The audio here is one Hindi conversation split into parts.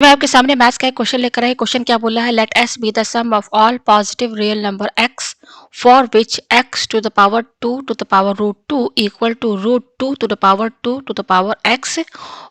मैं आपके सामने मैथ्स का एक क्वेश्चन लेकर आई। क्वेश्चन क्या बोला है? Let S be the sum of all positive real number x for which x to the power 2 to the power root 2 equal to root 2 to the power 2 to the power x,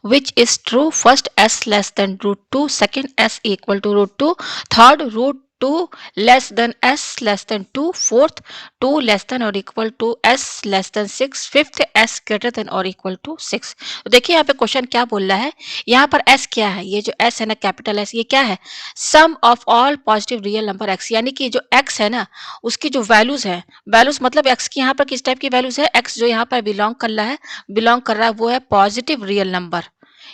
which is true? First S less than root 2, second S equal to root 2, third root 2 less than S less than 2, fourth 2 less than और equal to S less then 6, fifth S greater than और इक्वल टू 6। तो देखिए यहाँ पे क्वेश्चन क्या बोल रहा है। यहाँ पर एस क्या है? ये जो एस है ना, कैपिटल एस, ये क्या है? Sum of all positive real number X, यानी कि जो एक्स है ना, उसकी जो वैल्यूज है, वैल्यूज मतलब एक्स की यहाँ पर किस टाइप की वैल्यूज है? एक्स जो यहाँ पर बिलोंग कर रहा है वो है पॉजिटिव रियल नंबर,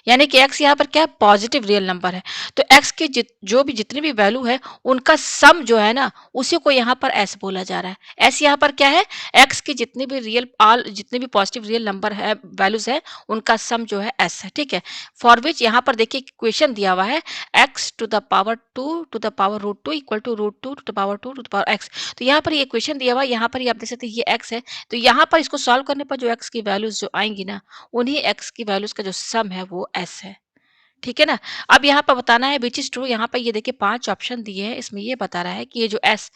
यानी कि एक्स यहाँ पर क्या है? पॉजिटिव रियल नंबर है। तो एक्स की जो भी जितनी भी वैल्यू है उनका सम जो है ना, उसी को यहाँ पर एस बोला जा रहा है। एस यहाँ पर क्या है? एक्स की जितनी भी पॉजिटिव रियल नंबर है, वैल्यूज है, उनका सम जो है एस है। ठीक है। फॉर विच यहाँ पर देखिए इक्वेशन दिया हुआ है, x to the power 2 to the power root 2 equal to root 2 to the power 2 to the power x. तो यहाँ पर ये इक्वेशन दिया हुआ है, यहाँ पर ये आप देख सकते हैं ये एक्स है। तो यहाँ पर इसको सॉल्व करने पर जो एक्स की वैल्यूज जो आएंगी ना, उन्हीं एक्स की वैल्यूज का जो सम है वो एस है। ठीक है ना। अब यहाँ पर बताना है विच इज ट्रू। यहाँ पर ये देखिए 5 ऑप्शन दिए हैं, इसमें ये बता रहा है कि ये जो एस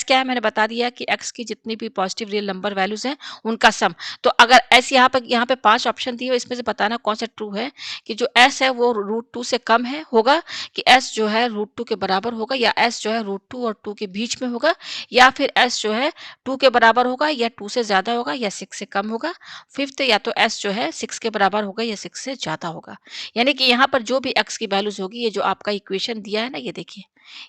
क्या है, मैंने बता दिया कि एक्स की जितनी भी पॉजिटिव रियल नंबर वैल्यूज हैं उनका सम। तो अगर एस यहाँ पे 5 ऑप्शन दिए, इसमें से बताना कौन सा ट्रू है, कि जो एस है वो रूट 2 से कम है होगा, कि एस जो है रूट 2 के बराबर होगा, या एस जो है रूट 2 और 2 के बीच में होगा, या फिर एस जो है 2 के बराबर होगा या 2 से ज्यादा होगा या 6 से कम होगा, फिफ्थ या तो एस जो है 6 के बराबर होगा या 6 से ज्यादा होगा। यानी कि यहाँ पर जो भी एक्स की वैल्यूज होगी, ये जो आपका इक्वेशन दिया है ना, ये देखिए,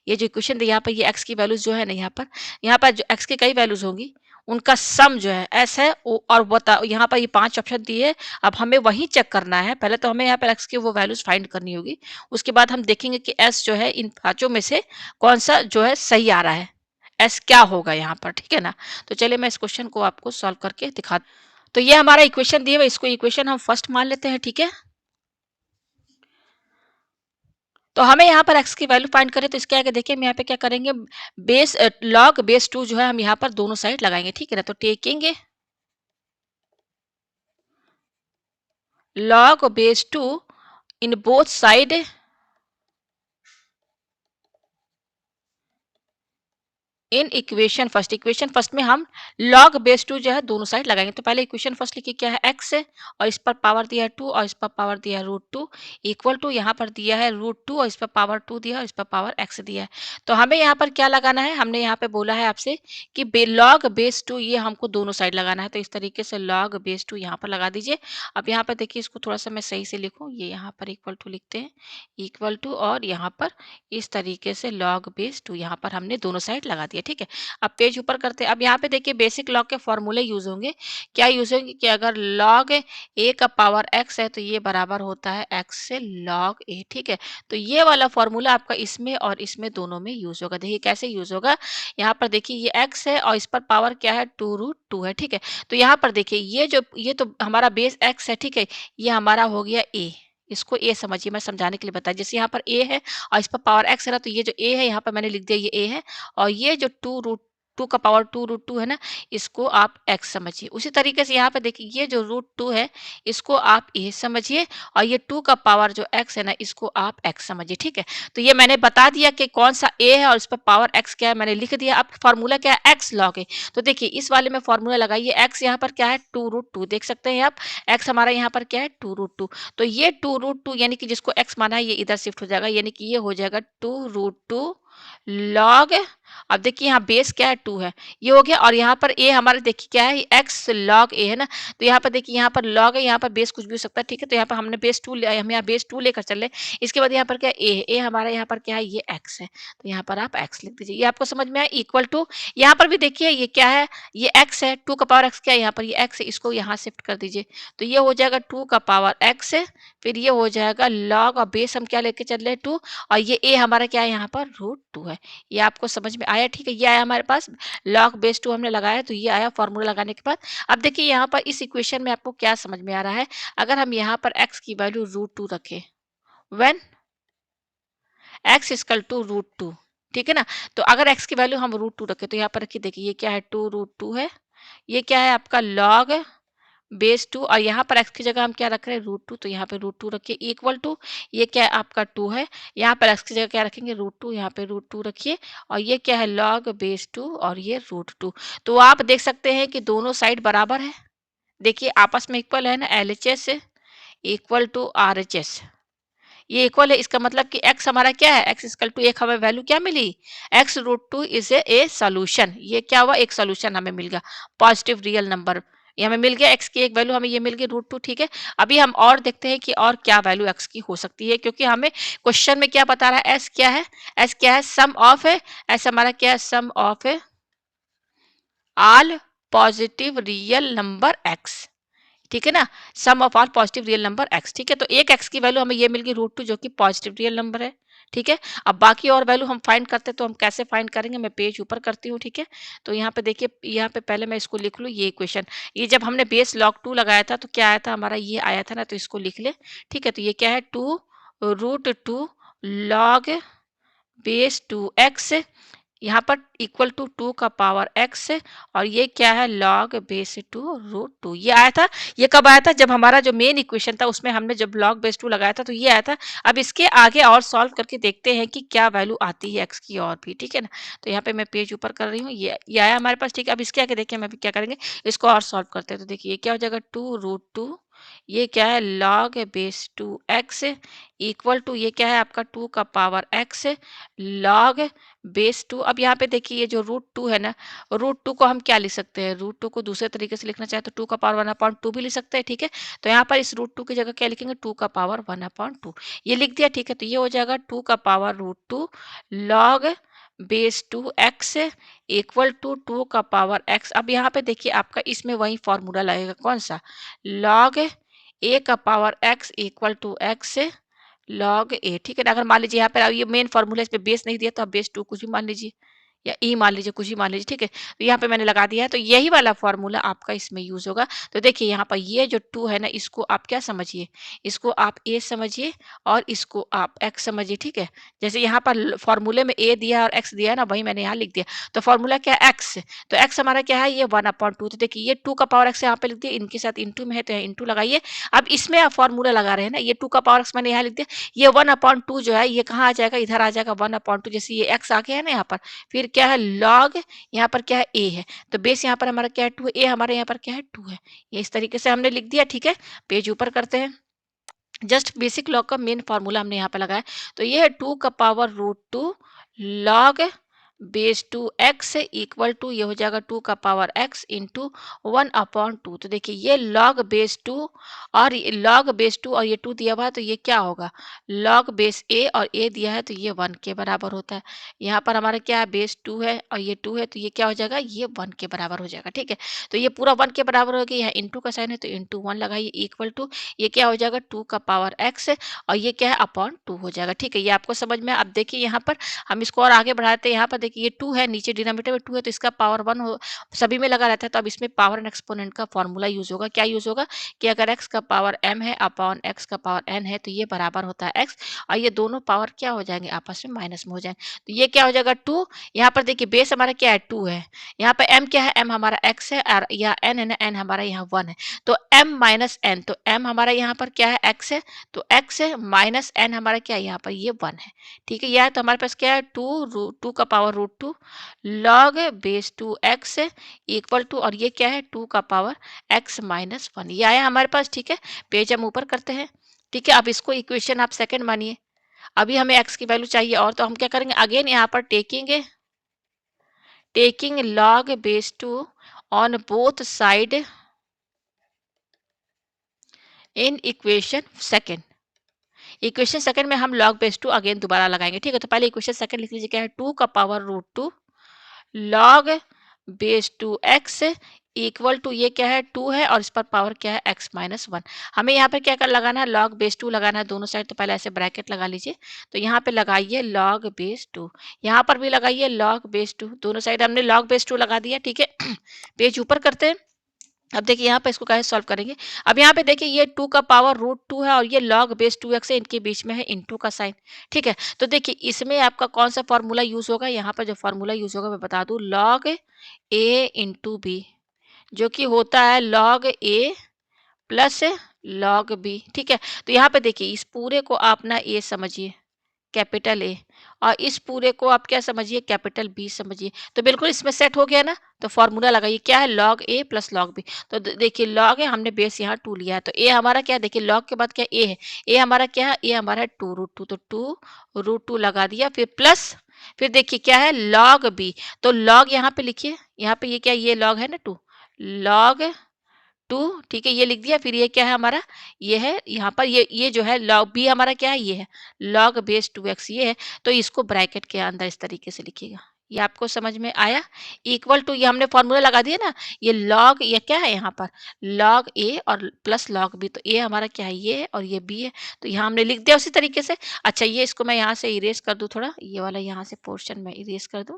ये जो इक्वेशन दिया यहाँ पर, ये एक्स की वैल्यूज जो है ना, यहाँ पर जो एक्स की कई वैल्यूज होंगी, उनका सम जो है एस है। और बता यहाँ पर ये 5 ऑप्शन दिए हैं। अब हमें वही चेक करना है, पहले तो हमें यहाँ पर एक्स की वो वैल्यूज फाइंड करनी होगी, उसके बाद हम देखेंगे कि एस जो है इन पांचों में से कौन सा जो है सही आ रहा है, एस क्या होगा यहाँ पर। ठीक है ना। तो चलिए मैं इस क्वेश्चन को आपको सॉल्व करके दिखा। तो ये हमारा इक्वेशन दिए हुए, इसको इक्वेशन हम फर्स्ट मान लेते हैं। ठीक है। तो हमें यहाँ पर x की वैल्यू फाइंड करें, तो इसके आगे देखिए हम यहाँ पे क्या करेंगे, बेस लॉग बेस 2 जो है हम यहाँ पर दोनों साइड लगाएंगे। ठीक है ना। तो taking log base 2 in both side, in equation first में हम लॉग बेस 2 जो है दोनों साइड लगाएंगे। तो पहले इक्वेशन फर्स्ट लिखिए क्या है, x है और इस पर पावर दिया है 2 और इस पर पावर दिया है रूट 2, इक्वल टू यहाँ पर दिया है रूट 2 और इस पर पावर 2 दिया है और इस पर पावर x दिया है। तो हमें यहाँ पर क्या लगाना है, हमने यहाँ पे बोला है आपसे कि लॉग बेस 2 ये हमको दोनों साइड लगाना है। तो इस तरीके से लॉग बेस 2 यहाँ पर लगा दीजिए। अब यहाँ पर देखिए, इसको थोड़ा सा मैं सही से लिखूँ, ये यहाँ पर इक्वल टू लिखते हैं, इक्वल टू, और यहाँ पर इस तरीके से लॉग बेस 2 यहाँ पर हमने दोनों साइड लगा दिया। ठीक है। अब पेज ऊपर करते हैं। अब यहाँ पे देखिए बेसिक लॉग के फॉर्मूले यूज होंगे। क्या यूज होंगे कि अगर लॉग ए का पावर एक्स है तो ये बराबर होता है एक्स से लॉग ए। ठीक है। तो ये वाला फॉर्मूला आपका इसमें और इसमें दोनों में यूज होगा। देखिए कैसे यूज होगा। यहाँ पर देखिए ये एक्स है और इस पर पावर क्या है, 2 रूट 2 है। ठीक है। तो यहाँ पर देखिए ये तो हमारा बेस एक्स है। ठीक है। ये हमारा हो गया ए। इसको ए समझिए, मैं समझाने के लिए बताया। जैसे यहाँ पर ए है और इस पर पावर एक्स है ना, तो ये जो ए है यहाँ पर मैंने लिख दिया ये ए है, और ये जो 2 रूट 2 का पावर 2 रूट 2 है ना, इसको आप x समझिए। उसी तरीके से यहाँ पे देखिए ये जो रूट 2 है, इसको आप a समझिए, और ये 2 का पावर जो x है ना, इसको आप x समझिए। ठीक है। तो ये मैंने बता दिया कि कौन सा a है और इस पर पावर x क्या है, मैंने लिख दिया। अब फॉर्मूला क्या है, x लॉग है। तो देखिए इस वाले में फॉर्मूला लगाइए, x यहाँ पर क्या है, 2 रूट 2, देख सकते हैं आप, x हमारा यहाँ पर क्या है, 2 रूट 2। तो ये 2 रूट 2 यानी कि जिसको x माना है, ये इधर शिफ्ट हो जाएगा, यानी कि ये हो जाएगा 2 रूट 2 लॉग। अब देखिए यहाँ बेस क्या है, 2 है, ये हो गया। और यहाँ पर a हमारा देखिए क्या है, x लॉग a है ना। तो यहाँ पर देखिए यहाँ पर लॉग है, यहाँ पर बेस कुछ भी हो सकता है। ठीक है। तो यहाँ पर हमने बेस 2 लिया, हम यहाँ बेस 2 लेकर चले। इसके बाद यहाँ पर क्या है, a हमारा यहाँ पर क्या है, ये x है। तो यहाँ पर आप x लिख दीजिए। ये आपको समझ में आया। इक्वल टू, यहाँ पर भी देखिए ये क्या है, ये x है, 2 का पावर x क्या है, यहाँ पर ये x है, इसको यहाँ शिफ्ट कर दीजिए। तो ये हो जाएगा 2 का पावर x है, फिर ये हो जाएगा लॉग, और बेस हम क्या लेके चल रहे हैं, 2, और ये a हमारा क्या है, यहाँ पर रूट 2 है। ये आपको समझ में आया। ठीक है। ये आया हमारे पास, लॉग बेस 2 हमने लगाया, तो ये आया फॉर्मूला लगाने के बाद। अब देखिए यहाँ पर इस इक्वेशन में आपको क्या समझ में आ रहा है, अगर हम यहाँ पर x की वैल्यू रूट 2 रखें, when x equal to root 2, ठीक है ना। तो अगर x की वैल्यू हम रूट 2 रखें, तो यहाँ पर रखिए, देखिए ये क्या है, 2 रूट 2 है, ये क्या है आपका लॉग बेस 2 और यहाँ पर x की जगह हम क्या रख रहे हैं √2, तो यहाँ पे √2 रखिए इक्वल टू ये क्या है आपका 2 है, यहाँ पर x की जगह क्या रखेंगे √2, यहाँ पे √2 रखिए और ये क्या है log बेस 2 और ये √2। तो आप देख सकते हैं कि दोनों साइड बराबर है, देखिए आपस में इक्वल है ना, LHS इक्वल टू RHS, ये इक्वल है, इसका मतलब कि x हमारा क्या है, x इक्वल टू एक हमें वैल्यू क्या मिली, x√2 इज ए सॉल्यूशन, ये क्या हुआ एक सॉल्यूशन हमें मिल गया, पॉजिटिव रियल नंबर ये हमें मिल गया, x की एक वैल्यू हमें ये मिल गई √2, ठीक है। अभी हम और देखते हैं कि और क्या वैल्यू x की हो सकती है, क्योंकि हमें क्वेश्चन में क्या बता रहा है, s क्या है, s क्या है सम ऑफ है, s हमारा क्या है सम ऑफ है all positive real number x, ठीक है ना, sum of all positive real number x, ठीक है। तो एक x की वैल्यू हमें ये मिल गई √2 जो कि पॉजिटिव रियल नंबर है, ठीक है। अब बाकी और वैल्यू हम फाइंड करते हैं, तो हम कैसे फाइंड करेंगे, मैं पेज ऊपर करती हूँ, ठीक है। तो यहाँ पे देखिए, यहाँ पे पहले मैं इसको लिख लूँ, ये इक्वेशन, ये जब हमने बेस log 2 लगाया था तो क्या आया था हमारा, ये आया था ना, तो इसको लिख ले, ठीक है। तो ये क्या है 2 √2 log बेस 2x, यहाँ पर इक्वल टू 2 का पावर x, और ये क्या है log बेस 2 √2, ये आया था। ये कब आया था, जब हमारा जो मेन इक्वेशन था उसमें हमने जब log बेस 2 लगाया था तो ये आया था। अब इसके आगे और सॉल्व करके देखते हैं कि क्या वैल्यू आती है x की और भी, ठीक है ना। तो यहाँ पे मैं पेज ऊपर कर रही हूँ, ये आया हमारे पास, ठीक है। अब इसके आगे देखिए हम अभी क्या करेंगे, इसको और सॉल्व करते हैं। तो देखिए ये क्या हो जाएगा 2 √2, ये क्या है log base 2x equal to ये क्या है आपका 2 का पावर x log बेस 2। अब यहाँ पे देखिए ये जो √2 है ना, √2 को हम क्या लिख सकते हैं, √2 को दूसरे तरीके से लिखना चाहे तो 2 का पावर 1/2 भी लिख सकते हैं, ठीक है। तो यहाँ पर इस √2 की जगह क्या लिखेंगे 2 का पावर 1/2, ये लिख दिया, ठीक है। तो ये हो जाएगा 2 का power √2 log base 2x equal to 2 का पावर x। अब यहाँ पे देखिए आपका इसमें वही फॉर्मूला लगेगा, कौन सा, log a का power x equal to x log a, ठीक है ना। अगर मान लीजिए यहाँ पर ये मेन फॉर्मूला, इस पे बेस नहीं दिया तो आप बेस 2 कुछ भी मान लीजिए या ई मान लीजिए, कुछ ही मान लीजिए, ठीक है। तो यहाँ पे मैंने लगा दिया है, तो यही वाला फॉर्मूला आपका इसमें यूज होगा। तो देखिए यहाँ पर ये जो 2 है ना, इसको आप क्या समझिए, इसको आप a समझिए और इसको आप x समझिए, ठीक है। जैसे यहाँ पर फॉर्मूले में a दिया और x दिया है ना, वही मैंने यहाँ लिख दिया। तो फॉर्मूला क्या है x, तो x हमारा क्या है ये 1/2। तो देखिए ये 2 का पावर x यहाँ पे लिख दिया, इनके साथ इंटू में है तो यहाँ इंटू लगाइए। अब इसमें आप फॉर्मूला लगा रहे हैं ना, ये 2 का पावर x मैंने यहाँ लिख दिया, ये 1/2 जो है ये कहाँ आ जाएगा, इधर आ जाएगा 1/2, जैसे ये x आ गया है ना यहाँ पर, फिर क्या है log, यहाँ पर क्या है a है, तो बेस यहाँ पर हमारा क्या है 2 है, a हमारे यहाँ पर क्या है 2 है। ये इस तरीके से हमने लिख दिया, ठीक है। पेज ऊपर करते हैं, जस्ट बेसिक लॉग का मेन फॉर्मूला हमने यहाँ पे लगाया। तो ये है 2 का power √2 log base 2x equal to ये हो जाएगा 2 का पावर x इंटू 1/2। तो देखिए ये log बेस 2 और log बेस 2 और ये 2 दिया हुआ है, तो ये क्या होगा log बेस a और a दिया है तो ये 1 के बराबर होता है। यहाँ पर हमारा क्या है बेस 2 है और ये 2 है, तो ये क्या हो जाएगा ये 1 के बराबर हो जाएगा, ठीक है। तो ये पूरा 1 के बराबर हो गया, यहाँ इंटू का साइन है तो इंटू 1 लगाइए इक्वल टू ये क्या हो जाएगा 2 का पावर x और ये क्या है अपॉन 2 हो जाएगा, ठीक है। ये आपको समझ में। अब देखिए यहाँ पर हम इसको और आगे बढ़ाते हैं, यहाँ पर देखिए ये 2 है, नीचे डिनोमिनेटर में 2 है, तो इसका पावर 1 हो, सभी में लगा रहता है। तो अब इसमें पावर एंड एक्सपोनेंट का फॉर्मूला यूज होगा, क्या यूज होगा कि अगर x का पावर m है अपॉन x का पावर n है तो ये बराबर होता है x, और ये दोनों पावर क्या हो जाएंगे आपस में माइनस में हो जाएंगे। तो ये क्या हो जाएगा 2, यहाँ पर देखिए बेस हमारा क्या है 2 है, यहाँ पर m क्या है m हमारा x है और या n है ना, n हमारा यहाँ 1 है, तो m माइनस n, तो m हमारा यहाँ पर क्या है x है, तो x है माइनस n हमारा क्या है यहाँ पर ये 1 है, ठीक है। यह तो हमारे पास क्या है 2 का power √2 log base 2x equal to और ये क्या है 2 का पावर x माइनस 1, ये आया हमारे पास, ठीक है। पेज हम ऊपर करते हैं, ठीक है। अब इसको इक्वेशन आप सेकंड मानिए, अभी हमें x की वैल्यू चाहिए और, तो हम क्या करेंगे अगेन यहाँ पर taking log base 2 on both side in equation second. Equation second में हम log बेस 2 अगेन दोबारा लगाएंगे, ठीक है। तो पहले इक्वेशन सेकंड लिख लीजिए, क्या है 2 का power √2 log base 2x equal to ये क्या है 2 है और इस पर पावर क्या है x माइनस 1। हमें यहाँ पे क्या कर लगाना है log बेस 2 लगाना है दोनों साइड, तो पहले ऐसे ब्रैकेट लगा लीजिए। तो यहाँ पे लगाइए log बेस 2, यहाँ पर भी लगाइए log बेस 2, दोनों साइड हमने log बेस 2 लगा दिया, ठीक है। पेज ऊपर करते हैं। अब देखिए यहाँ पे इसको कैसे सॉल्व करेंगे। अब यहाँ पे देखिए ये 2 का पावर √2 है और ये log बेस 2x है, इनके बीच में है इंटू का साइन, ठीक है। तो देखिए इसमें आपका कौन सा फॉर्मूला यूज होगा, यहाँ पर जो फॉर्मूला यूज होगा मैं बता दूं log a इंटू बी, जो कि होता है log a plus log B, ठीक है। तो यहाँ पे देखिए इस पूरे को आप ना ए समझिए, कैपिटल ए, और इस पूरे को आप क्या समझिए, कैपिटल बी समझिए। तो बिल्कुल इसमें सेट हो गया ना। तो फॉर्मूला लगाइए, क्या है, लॉग ए प्लस लॉग बी। तो देखिए लॉग है, हमने बेस यहाँ 2 लिया है, तो ए हमारा क्या है, देखिए लॉग के बाद क्या ए है, ए हमारा क्या है, ए हमारा है 2 रूट 2, तो 2 रूट 2 लगा दिया, फिर प्लस, फिर देखिए क्या है, लॉग बी। तो लॉग यहाँ पे लिखिए, यहाँ पे ये क्या है, ये लॉग है ना 2, लॉग 2, ठीक है, ये लिख दिया। फिर ये क्या है हमारा, ये है यहाँ पर, ये जो है लॉग बी हमारा क्या है, ये है लॉग बेस 2x, ये है। तो इसको ब्रैकेट के अंदर इस तरीके से लिखिएगा। ये आपको समझ में आया। इक्वल टू, ये हमने फॉर्मूला लगा दिया ना, ये लॉग, ये क्या है यहाँ पर, लॉग ए और प्लस लॉग बी। तो ए हमारा क्या है, ये है, और ये बी है। तो यहाँ हमने लिख दिया उसी तरीके से। अच्छा, ये इसको मैं यहाँ से इरेज कर दूं, थोड़ा ये वाला यहाँ से पोर्शन में इरेज कर दूं,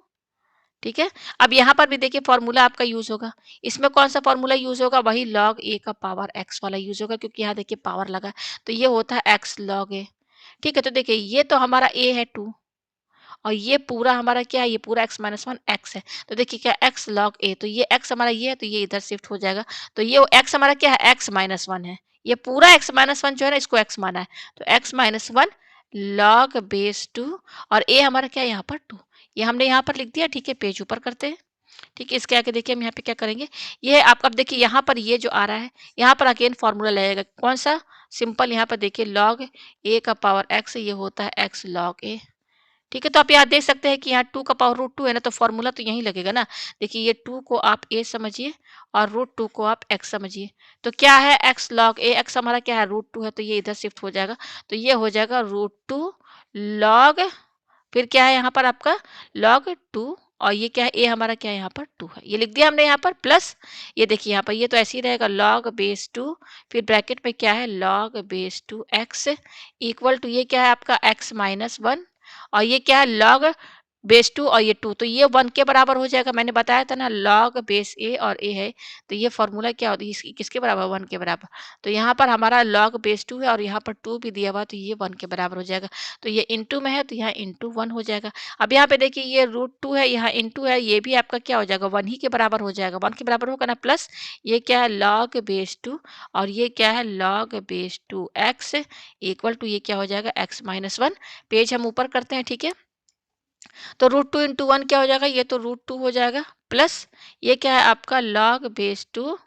ठीक है। अब यहाँ पर भी देखिए फॉर्मूला आपका यूज होगा। इसमें कौन सा फॉर्मूला यूज होगा, वही लॉग ए का पावर एक्स वाला यूज होगा, क्योंकि यहाँ देखिए पावर लगा है। तो ये होता है एक्स लॉग ए, ठीक है। तो देखिए ये तो हमारा ए है 2, और ये पूरा हमारा क्या है, ये पूरा x माइनस वन एक्स है। तो देखिए क्या, x लॉग ए, तो ये x हमारा ये है, तो ये इधर शिफ्ट हो जाएगा। तो ये x हमारा क्या है, x माइनस वन है। ये पूरा x माइनस वन जो है ना, इसको x माना है। तो x minus one log base 2, और a हमारा क्या है यहाँ पर 2। ये हमने यहाँ पर लिख दिया, ठीक है। पेज ऊपर करते हैं, ठीक है। इसके आगे देखिए हम यहाँ पे क्या करेंगे, ये है आप, अब देखिए यहाँ पर ये जो आ रहा है, यहाँ पर अगेन फॉर्मूला लगेगा, कौन सा, सिंपल। यहाँ पर देखिए लॉग ए का पावर एक्स, ये होता है एक्स लॉग ए, ठीक है। तो आप यहाँ देख सकते हैं कि यहाँ 2 का पावर रूट 2 है ना, तो फॉर्मूला तो यही लगेगा ना। देखिए ये 2 को आप a समझिए, और रूट 2 को आप x समझिए। तो क्या है, x लॉग a, x हमारा क्या है, रूट 2 है, तो ये इधर शिफ्ट हो जाएगा। तो ये हो जाएगा रूट 2 लॉग, फिर क्या है यहाँ पर आपका लॉग 2, और ये क्या है, a हमारा क्या है यहाँ पर 2 है, ये लिख दिया हमने यहाँ पर, प्लस ये देखिए यहाँ पर ये तो ऐसे ही रहेगा लॉग बेस 2, फिर ब्रैकेट में क्या है, log base 2 x, equal to ये क्या है आपका x माइनस वन, और ये क्या है, लॉग बेस 2, और ये 2, तो ये 1 के बराबर हो जाएगा। मैंने बताया था ना, लॉग बेस ए और ए है, तो ये फॉर्मूला क्या होती है, इसकी किसके बराबर, 1 के बराबर। तो यहाँ पर हमारा लॉग बेस 2 है, और यहाँ पर 2 भी दिया हुआ, तो ये 1 के बराबर हो जाएगा। तो ये इनटू में है, तो यहाँ इनटू 1 हो जाएगा। अब यहाँ पे देखिए ये रूट 2 है, यहाँ इनटू है, ये भी आपका क्या हो जाएगा, 1 ही के बराबर हो जाएगा। 1 के बराबर होगा ना, प्लस ये क्या है, लॉग बेस 2, और ये क्या है, log base 2 x, equal to ये क्या हो जाएगा, एक्स माइनस वन। पेज हम ऊपर करते हैं, ठीक है। तो रूट 2 इंटू 1 क्या हो जाएगा, ये तो रूट 2 हो जाएगा, प्लस ये क्या है आपका लॉग बेस 2,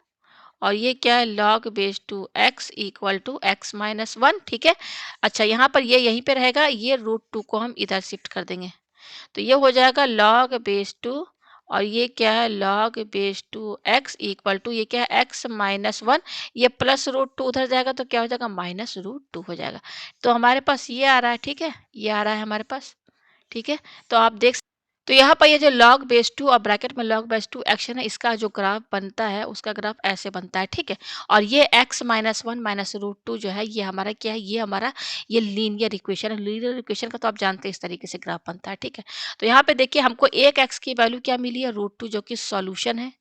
और ये क्या है, log base 2 x, equal to x minus one, ठीक है। अच्छा, यहाँ पर ये यहीं पे रहेगा, ये रूट 2 को हम इधर शिफ्ट कर देंगे। तो ये हो जाएगा लॉग बेस 2, और ये क्या है, log base 2 x, equal to ये क्या है, एक्स माइनस वन, ये प्लस रूट 2 उधर जाएगा, तो क्या हो जाएगा, माइनस रूट 2 हो जाएगा। तो हमारे पास ये आ रहा है, ठीक है, ये आ रहा है हमारे पास, ठीक है। तो आप देख, तो यहाँ पर ये जो log बेस 2 और ब्रैकेट में log बेस 2 एक्शन है, इसका जो ग्राफ बनता है, उसका ग्राफ ऐसे बनता है, ठीक है। और ये x minus one minus root 2 जो है, ये हमारा क्या है, ये हमारा ये लीनियर इक्वेशन है। लीनियर इक्वेशन का तो आप जानते हैं इस तरीके से ग्राफ बनता है, ठीक है। तो यहाँ पे देखिए हमको एक x की वैल्यू क्या मिली है, रूट 2, जो कि सॉल्यूशन है,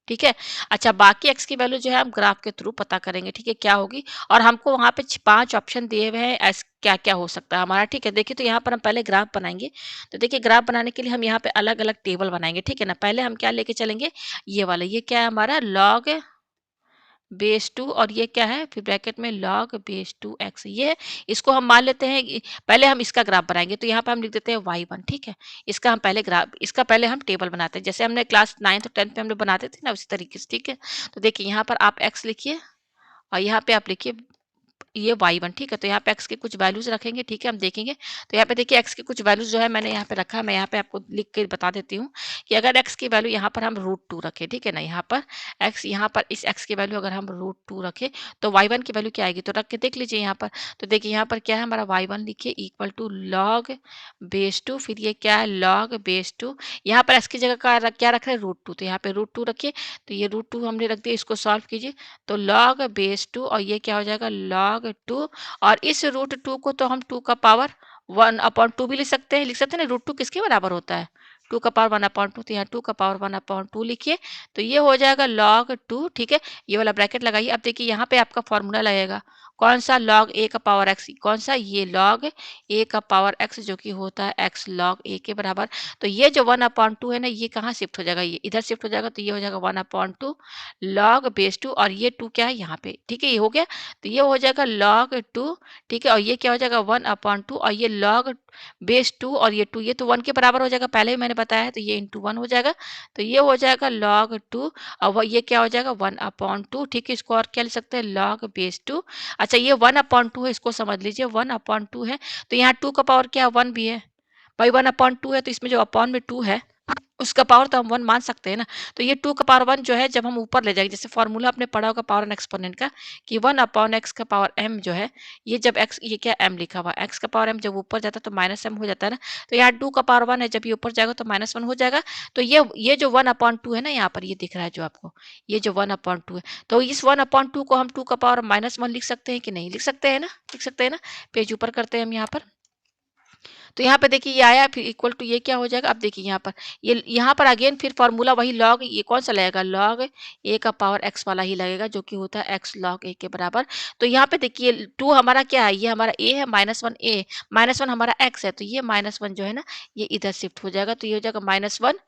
ठीक है। अच्छा, बाकी x की वैल्यू जो है हम ग्राफ के थ्रू पता करेंगे, ठीक है, क्या होगी। और हमको वहाँ पे 5 ऑप्शन दिए हुए हैं, क्या क्या हो सकता है हमारा, ठीक है। देखिए, तो यहाँ पर हम पहले ग्राफ बनाएंगे। तो देखिए ग्राफ बनाने के लिए हम यहाँ पे अलग अलग टेबल बनाएंगे, ठीक है ना। पहले हम क्या लेके चलेंगे, ये वाला, ये क्या है हमारा, लॉग बेस 2, और ये क्या है, फिर ब्रैकेट में लॉग बेस 2 एक्स, ये इसको हम मान लेते हैं पहले हम इसका ग्राफ बनाएंगे। तो यहाँ पे हम लिख देते हैं y1, ठीक है। इसका हम पहले ग्राफ, इसका पहले हम टेबल बनाते हैं, जैसे हमने क्लास 9th और 10th में हम लोग बनाते थे ना, उसी तरीके से, ठीक है। तो देखिए यहाँ पर आप x लिखिए, और यहाँ पे आप लिखिए ये y1, ठीक है। तो यहाँ पे x के कुछ वैल्यूज रखेंगे, ठीक है, हम देखेंगे। तो यहाँ पे देखिए x के कुछ वैल्यूज जो है मैंने यहाँ पे रखा है, मैं यहाँ पे आपको लिख के बता देती हूँ कि अगर x की वैल्यू यहाँ पर हम रूट 2 रखें, ठीक है ना, यहाँ पर x, यहाँ पर इस x की वैल्यू अगर हम रूट 2 रखें, तो y1 की वैल्यू क्या आएगी, तो रख के देख लीजिए यहाँ पर। तो देखिए यहाँ पर क्या है हमारा, y1 लिखिए इक्वल टू लॉग बेस 2, फिर ये क्या है, लॉग बेस 2, यहाँ पर x की जगह क्या रख रहे हैं, रूट 2, तो यहाँ पे रूट 2 रखिए। तो ये रूट 2 हमने रख दिया, इसको सॉल्व कीजिए। तो log बेस 2, और ये क्या हो जाएगा, log 2, और इस रूट 2 को तो हम 2 का पावर 1/2 भी लिख सकते हैं ना। रूट 2 किसके बराबर होता है, 2 का पावर 1/2, तो यहाँ 2 का पावर 1/2 लिखिए। तो ये हो जाएगा log 2, ठीक है। ये वाला ब्रैकेट लगाइए। अब देखिए यहाँ पे आपका फॉर्मूला लगेगा, कौन सा log a का पावर x, कौन सा ये log a का पावर x जो कि होता है x log a के बराबर। तो ये जो 1/2 है ना, ये कहाँ शिफ्ट हो जाएगा, ये इधर शिफ्ट हो जाएगा, तो ये हो जाएगा 1/2 log बेस 2 और ये 2 क्या है यहाँ पे, ठीक है, ये हो गया। तो ये हो जाएगा log 2, ठीक है, और ये क्या हो जाएगा 1/2 और ये log बेस 2 और ये 2, ये तो 1 के बराबर हो जाएगा, पहले ही मैंने बताया है, तो ये इंटू 1 हो जाएगा। तो ये हो जाएगा log 2 और ये क्या हो जाएगा 1/2, ठीक है। इसको और क्या लिख सकते हैं, log बेस 2। अच्छा, ये 1/2 है, इसको समझ लीजिए 1/2 है, तो यहाँ 2 का पावर क्या है 1 भी है भाई, 1/2 है, तो इसमें जो अपॉन में 2 है उसका पावर तो हम 1 मान सकते हैं ना। तो ये 2 का पावर 1 जो है जब हम ऊपर ले जाएंगे, जैसे फॉर्मूला आपने पढ़ा होगा पावर एन एक्सपोनेंट का, कि 1/x का पावर m जो है, ये जब x, ये क्या m लिखा हुआ है, x का पावर m जब ऊपर जाता है तो माइनस m हो जाता है ना। तो यहाँ 2 का पावर 1 है, जब ये ऊपर जाएगा तो -1 हो जाएगा। तो ये जो 1/2 है ना, यहाँ पर ये दिख रहा है जो आपको, ये जो 1/2 है, तो इस 1/2 को हम 2 का पावर -1 लिख सकते हैं कि नहीं, लिख सकते हैं ना, लिख सकते हैं ना। पेज ऊपर करते हैं हम यहाँ पर। तो यहाँ पे देखिए ये आया, फिर इक्वल टू ये क्या हो जाएगा, अब देखिए यहाँ पर, ये यहाँ पर अगेन फिर फॉर्मूला वही log, ये कौन सा लगेगा, log a का पावर x वाला ही लगेगा, जो कि होता है x log a के बराबर। तो यहाँ पे देखिए 2 हमारा क्या है, ये हमारा a है, -1 a, -1 हमारा x है, तो ये -1 जो है ना, ये इधर शिफ्ट हो जाएगा, तो ये हो जाएगा -1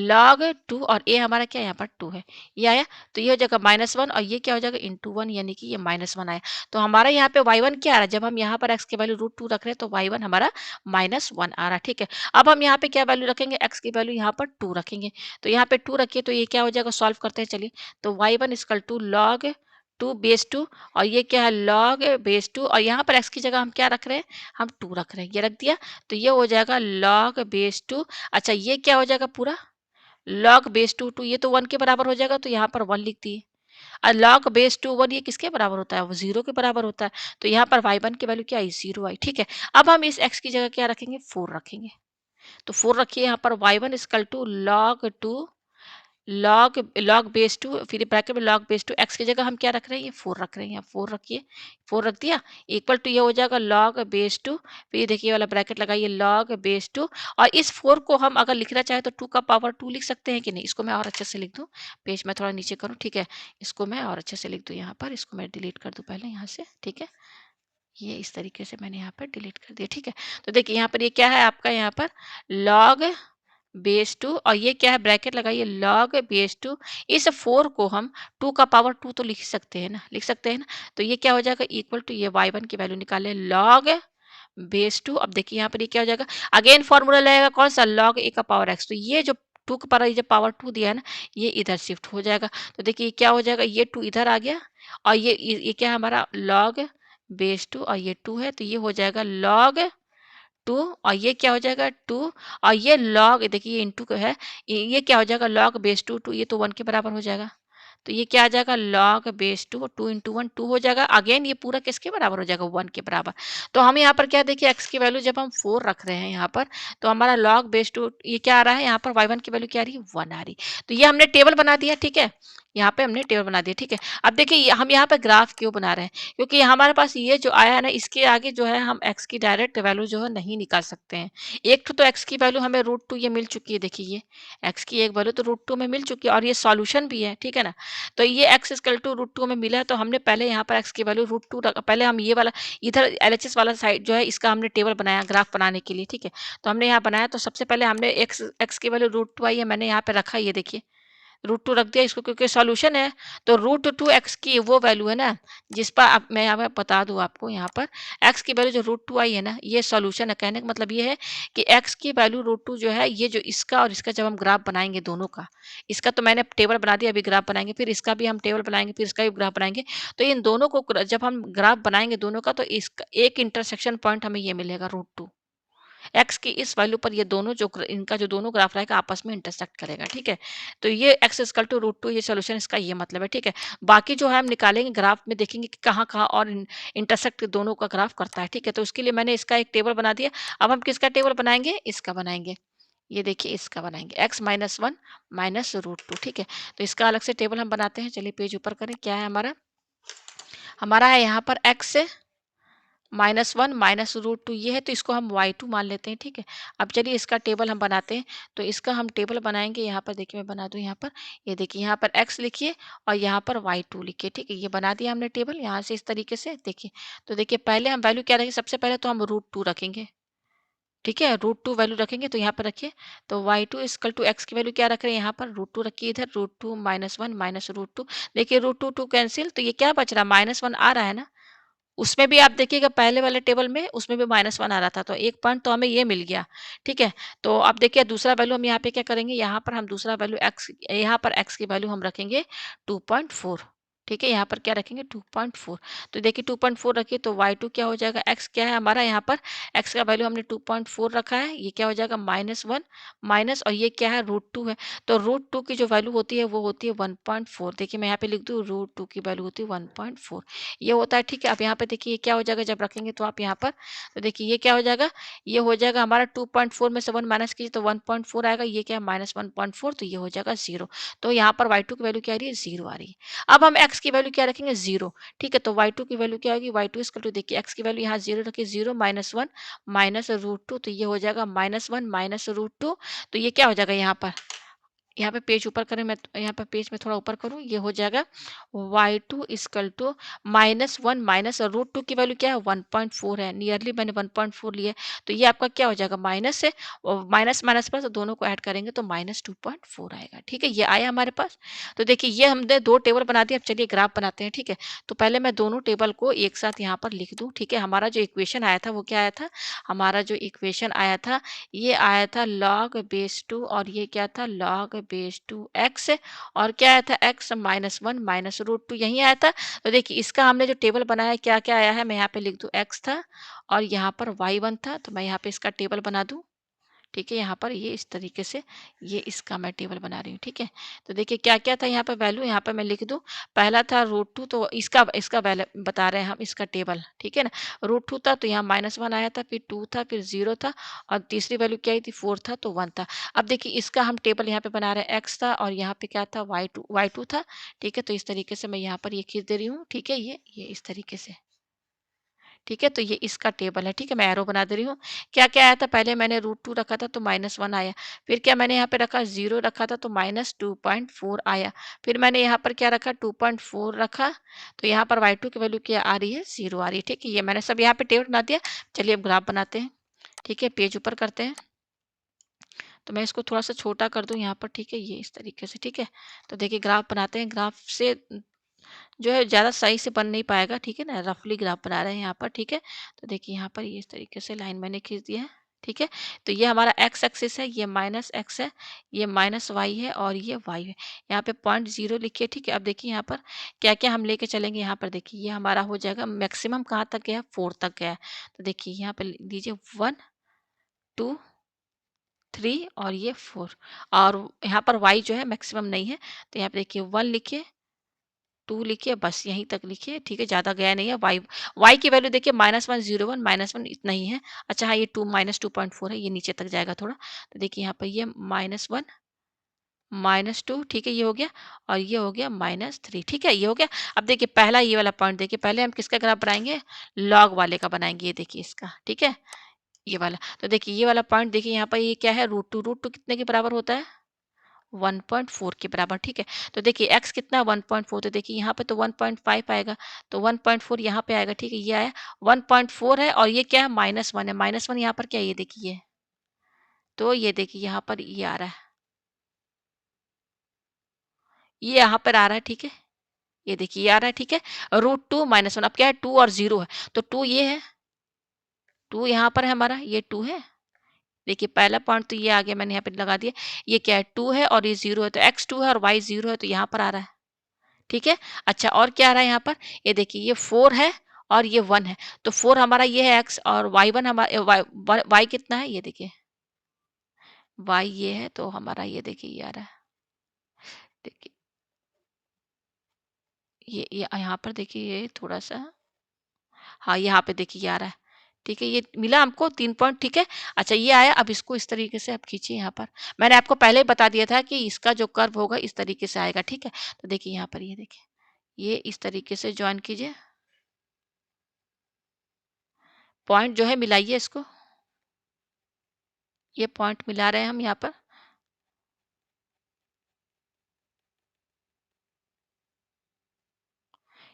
log 2 और a हमारा क्या है, यहाँ पर 2 है, ये आया। तो ये हो जाएगा -1 और ये क्या हो जाएगा इंटू 1, यानी कि ये -1 आया। तो हमारा यहाँ पे y1 क्या आ रहा है, जब हम यहाँ पर x की वैल्यू √2 रख रहे हैं, तो y1 हमारा -1 आ रहा है, ठीक है। अब हम यहाँ पे क्या वैल्यू रखेंगे, x की वैल्यू यहाँ पर 2 रखेंगे। तो यहाँ पे 2 रखिए, तो ये क्या हो जाएगा, सॉल्व करते हैं चलिए। तो y1 equal to log 2 base 2 और ये क्या है log बेस 2 और यहाँ पर x की जगह हम क्या रख रहे हैं, हम 2 रख रहे हैं, ये रख दिया। तो ये हो जाएगा log बेस 2। अच्छा, ये क्या हो जाएगा पूरा log बेस 2 2, ये तो 1 के बराबर हो जाएगा, तो यहाँ पर 1 लिख दिए। और log बेस 2 1 ये किसके बराबर होता है, वो 0 के बराबर होता है। तो यहाँ पर y1 की वैल्यू क्या आई, 0 आई, ठीक है। अब हम इस x की जगह क्या रखेंगे, 4 रखेंगे। तो 4 रखिए यहाँ पर, y1 equal to log 2 log base 2, फिर ब्रैकेट में log बेस 2, x की जगह हम क्या रख रहे हैं, ये 4 रख रहे हैं, यहाँ 4 रखिए, 4 रख दिया, इक्वल टू ये हो जाएगा log बेस 2, फिर देखिए ये वाला ब्रैकेट लगाइए log बेस 2 और इस 4 को हम अगर लिखना चाहे तो 2 का पावर 2 लिख सकते हैं कि नहीं। इसको मैं और अच्छे से लिख दूं, पेज में थोड़ा नीचे करूं, ठीक है। इसको मैं और अच्छे से लिख दूं यहाँ पर, इसको मैं डिलीट कर दूं पहले यहाँ से, ठीक है। ये इस तरीके से मैंने यहाँ पर डिलीट कर दिया, ठीक है। तो देखिए यहाँ पर ये क्या है आपका, यहाँ पर log बेस 2 और ये क्या है, ब्रैकेट लगाइए log बेस 2। इस 4 को हम 2 का पावर 2 तो लिख सकते हैं ना, लिख सकते हैं ना। तो ये क्या हो जाएगा, इक्वल टू ये y1 की वैल्यू निकाले log बेस 2। अब देखिए यहाँ पर ये क्या हो जाएगा, अगेन फॉर्मूला लगेगा कौन सा, log a का पावर x। तो ये जो 2 का पावर, ये जो पावर 2 दिया है ना, ये इधर शिफ्ट हो जाएगा। तो देखिए ये क्या हो जाएगा, ये 2 इधर आ गया और ये क्या है हमारा log बेस 2 और ये 2 है, तो ये हो जाएगा log 2 और ये क्या हो जाएगा 2 और ये log, देखिए ये इंटू है, ये क्या हो जाएगा log बेस 2 2, ये तो 1 के बराबर हो जाएगा। तो ये क्या आ जाएगा log बेस 2, 2 इंटू 1 2 हो जाएगा। अगेन ये पूरा किसके बराबर हो जाएगा, 1 के बराबर। तो हम यहाँ पर क्या देखिए, x की वैल्यू जब हम 4 रख रहे हैं यहाँ पर, तो हमारा log बेस 2 ये क्या आ रहा है, यहाँ पर y1 की वैल्यू क्या आ रही है, 1 आ रही। तो ये हमने टेबल बना दिया, ठीक है। यहाँ पे हमने टेबल बना दिया, ठीक है। अब देखिए हम यहाँ पे ग्राफ क्यों बना रहे हैं, क्योंकि हमारे पास ये जो आया है ना, इसके आगे जो है हम x की डायरेक्ट वैल्यू जो है नहीं निकाल सकते हैं। एक तो x की वैल्यू हमें √2 ये मिल चुकी है, देखिए ये x की एक वैल्यू तो √2 में मिल चुकी है और ये सॉल्यूशन भी है, ठीक है ना। तो ये x इक्वल टू √2 में मिला है, तो हमने पहले यहाँ पर x की वैल्यू √2 रखा, पहले हम ये वाला इधर एलएचएस वाला साइड जो है इसका हमने टेबल बनाया ग्राफ बनाने के लिए, ठीक है। तो हमने यहाँ बनाया, तो सबसे पहले हमने x की वैल्यू √2 आई है, मैंने यहाँ पे रखा, ये देखिए √2 रख दिया इसको, क्योंकि सॉल्यूशन है। तो √2 x की वो वैल्यू है ना, जिस पर अब मैं यहाँ पे बता दूँ आपको, यहाँ पर x की वैल्यू जो √2 आई है ना, ये सॉल्यूशन है। कहने का मतलब ये है कि x की वैल्यू √2 जो है, ये जो इसका और इसका जब हम ग्राफ बनाएंगे दोनों का, इसका तो मैंने टेबल बना दिया, अभी ग्राफ बनाएंगे, फिर इसका भी हम टेबल बनाएंगे, फिर इसका भी ग्राफ बनाएंगे। तो इन दोनों को जब हम ग्राफ बनाएंगे दोनों का, तो इसका एक इंटरसेक्शन पॉइंट हमें ये मिलेगा √2। एक्स की इस वैल्यू पर ये दोनों जो इनका जो दोनों ग्राफ रहेगा आपस में इंटरसेक्ट करेगा, ठीक है। तो ये एक्स इक्वल टू √2, ये सोल्यूशन इसका ये मतलब है, ठीक है। बाकी जो है हम निकालेंगे ग्राफ में, देखेंगे कि कहाँ कहाँ और इंटरसेक्ट दोनों का ग्राफ करता है, ठीक है। तो उसके लिए मैंने इसका एक टेबल बना दिया। अब हम किसका टेबल बनाएंगे, इसका बनाएंगे। ये देखिए इसका बनाएंगे x-1 माइनस √2, ठीक है। तो इसका अलग से टेबल हम बनाते हैं, चलिए पेज ऊपर करें, क्या है हमारा, हमारा है यहाँ पर x -1 -√2 ये है, तो इसको हम y2 मान लेते हैं, ठीक है। अब चलिए इसका टेबल हम बनाते हैं, तो इसका हम टेबल बनाएँगे। यहाँ पर देखिए मैं बना दूँ यहाँ पर, ये देखिए यहाँ पर x लिखिए और यहाँ पर y2 लिखिए, ठीक है। ये बना दिया हमने टेबल यहाँ से इस तरीके से देखिए। तो देखिए पहले हम वैल्यू क्या रखेंगे, सबसे पहले तो हम √2 रखेंगे, ठीक है। √2 वैल्यू रखेंगे तो यहाँ पर रखिए, तो y2 इक्वल टू x की वैल्यू क्या रख रहे हैं यहाँ पर, √2 रखिए इधर, √2 -1 -√2। देखिए √2 2 कैंसिल, तो ये क्या बच रहा है, -1 आ रहा है ना। उसमें भी आप देखिएगा पहले वाले टेबल में उसमें भी -1 आ रहा था, तो 1 पॉइंट तो हमें ये मिल गया, ठीक है। तो अब देखिए दूसरा वैल्यू हम यहाँ पे क्या करेंगे, यहाँ पर हम दूसरा वैल्यू x, यहाँ पर x की वैल्यू हम रखेंगे 2.4, ठीक है। यहाँ पर क्या रखेंगे 2.4, तो देखिए 2.4 रखिए तो y2 क्या हो जाएगा, x क्या है हमारा यहाँ पर, x का वैल्यू हमने 2.4 रखा है, ये क्या हो जाएगा -1 माइनस, और ये क्या है √2 है, तो √2 की जो वैल्यू होती है वो होती है 1.4। देखिए मैं यहाँ पे लिख दूँ, √2 की वैल्यू होती है 1.4, ये होता है, ठीक है। अब यहाँ पे देखिए ये क्या हो जाएगा जब रखेंगे तो आप यहाँ पर, तो देखिए ये क्या हो जाएगा, ये हो जाएगा हमारा 2.4 में से 1 माइनस कीजिए तो 1.4 आएगा, ये क्या है -1.4, तो ये हो जाएगा 0। तो यहाँ पर y2 की वैल्यू क्या आ रही है, 0 आ रही है। अब हम x की वैल्यू क्या रखेंगे, 0, ठीक है। तो y2 की वैल्यू क्या होगी, y2 इक्वल टू, देखिए x की वैल्यू यहाँ 0 रखिए, 0 -1 -√2, तो ये हो जाएगा -1 -√2, तो ये क्या हो जाएगा यहाँ पे पेज ऊपर करें, मैं यहाँ पे पेज में थोड़ा ऊपर करूँ, ये हो जाएगा y2 इक्वल टू -1 -√2 की वैल्यू क्या है, 1.4 है, नियरली मैंने 1.4 लिया है, तो ये आपका क्या हो जाएगा, माइनस है, और माइनस माइनस प्लस दोनों को ऐड करेंगे तो -2.4 आएगा, ठीक है। ये आया हमारे पास। तो देखिए ये हमने दो टेबल बना दिए, अब चलिए ग्राफ बनाते हैं, ठीक है। तो पहले मैं दोनों टेबल को एक साथ यहाँ पर लिख दूँ, ठीक है। हमारा जो इक्वेशन आया था वो क्या आया था, हमारा जो इक्वेशन आया था ये आया था log बेस 2, और ये क्या था, log बेस 2 x, और क्या आया था x -1 -√2 यही आया था। तो देखिए इसका हमने जो टेबल बनाया क्या क्या आया है, मैं यहाँ पे लिख दूँ, x था और यहाँ पर y1 था, तो मैं यहाँ पे इसका टेबल बना दूँ, ठीक है। यहाँ पर ये इस तरीके से ये इसका मैं टेबल बना रही हूँ, ठीक है। तो देखिए क्या-क्या था यहाँ पे वैल्यू, यहाँ पे मैं लिख दूँ, पहला था √2, तो इसका इसका वैल्यू बता रहे हैं हम, इसका टेबल, ठीक है ना। √2 था तो यहाँ -1 आया था, फिर 2 था, फिर 0 था, और तीसरी वैल्यू क्या आई थी, 4 था तो 1 था। अब देखिए इसका हम टेबल यहाँ पे बना रहे हैं, x था और यहाँ पे क्या था, y2 था, ठीक है। तो इस तरीके से मैं यहाँ पर ये खींच दे रही हूँ, ठीक है। ये इस तरीके से, ठीक है। तो ये इसका टेबल है, ठीक है। मैं एरो बना दे रही हूँ। क्या-क्या आया था, पहले मैंने √2 रखा था तो -1 आया। फिर क्या मैंने यहाँ पे रखा, 0 रखा था तो -2.4 आया। फिर मैंने यहाँ पर क्या रखा, 2.4 रखा, तो यहाँ पर y2 की वैल्यू क्या आ रही है, 0 आ रही है, ठीक है। ये मैंने सब यहाँ पे टेबल बना दिया। चलिए अब ग्राफ बनाते हैं, ठीक है। पेज ऊपर करते हैं, तो मैं इसको थोड़ा-सा छोटा कर दूँ यहाँ पर, ठीक है। ये इस तरीके से, ठीक है। तो देखिए ग्राफ बनाते हैं, ग्राफ से जो है ज़्यादा सही से बन नहीं पाएगा, ठीक है ना, रफली ग्राफ बना रहे हैं यहाँ पर, ठीक है। तो देखिए यहाँ पर ये इस तरीके से लाइन मैंने खींच दिया है, ठीक है। तो ये हमारा x एक्सिस है, ये -x है, ये -y है और ये y है। यहाँ पे 0.0 लिखिए, ठीक है। अब देखिए यहाँ पर क्या-क्या हम लेके चलेंगे, यहाँ पर देखिए ये हमारा हो जाएगा मैक्सिमम कहाँ तक गया, 4 तक गया है। तो देखिए यहाँ पे लीजिए 1, 2, 3 और ये 4, और यहाँ पर y जो है मैक्सिमम नहीं है, तो यहाँ पे देखिए 1 लिखिए, 2 लिखिए, बस यहीं तक लिखिए, ठीक है, ज़्यादा गया नहीं है। y की वैल्यू देखिए -101 -1 इतना ही है। अच्छा हाँ, ये 2 -2.4 है, ये नीचे तक जाएगा थोड़ा। तो देखिए यहाँ पर ये -1 -2, ठीक है, ये हो गया, और ये हो गया -3, ठीक है, ये हो गया। अब देखिए पहला ये वाला पॉइंट देखिए, पहले हम किसका ग्राफ बनाएँगे, लॉग वाले का बनाएँगे, ये देखिए इसका, ठीक है, ये वाला। तो देखिए ये वाला पॉइंट देखिए यहाँ पर ये क्या है, √2, √2 कितने के बराबर होता है, 1.4 के बराबर, ठीक है। तो देखिए x कितना है, 1.4, तो देखिए यहाँ पे तो 1.5 आएगा, तो 1.4 यहाँ पे आएगा, ठीक है। ये आया 1.4 है, और ये क्या है, -1 है, -1 यहाँ पर क्या है, ये देखिए, तो ये देखिए यहाँ पर ये आ रहा है, ये यहाँ पर आ रहा है, ठीक है। ये देखिए ये आ रहा है, ठीक है। √2 -1, अब क्या है, 2 और 0 है, तो 2 ये है, 2 यहाँ पर है हमारा, ये 2 है। देखिए पहला पॉइंट तो ये आ गया, मैंने यहाँ पे लगा दिया। ये क्या है, 2 है और ये 0 है, तो x 2 है और y 0 है, तो यहाँ पर आ रहा है, ठीक है। अच्छा और क्या आ रहा है यहाँ पर, ये देखिए ये 4 है और ये 1 है, तो 4 हमारा ये है x, और y1 हमारा y कितना है, ये देखिए y ये है, तो हमारा ये देखिए ये आ रहा है, देखिए ये यहाँ पर देखिए ये थोड़ा सा, हाँ यहाँ पे देखिए ये आ रहा है, ठीक है। ये मिला हमको 3 पॉइंट, ठीक है। अच्छा ये आया, अब इसको इस तरीके से आप खींचिए यहाँ पर, मैंने आपको पहले ही बता दिया था कि इसका जो कर्व होगा इस तरीके से आएगा, ठीक है। तो देखिए यहाँ पर ये देखिए, ये इस तरीके से ज्वाइन कीजिए, पॉइंट जो है मिलाइए इसको, ये पॉइंट मिला रहे हैं हम यहाँ पर।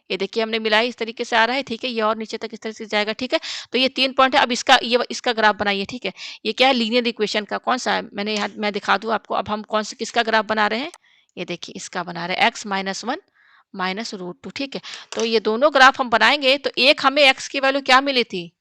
ये देखिए हमने मिलाई, इस तरीके से आ रहा है, ठीक है, ये और नीचे तक इस तरह से जाएगा, ठीक है। तो ये 3 पॉइंट है, अब इसका ग्राफ बनाइए, ठीक है। ये क्या है, लीनियर इक्वेशन का कौन-सा है, मैंने यहाँ मैं दिखा दूँ आपको, अब हम कौन से किसका ग्राफ बना रहे हैं, ये देखिए इसका बना रहे हैं, x माइनस 1 माइनस रूट 2, ठीक है। तो ये दोनों ग्राफ हम बनाएँगे तो एक हमें x की वैल्यू क्या मिली थी,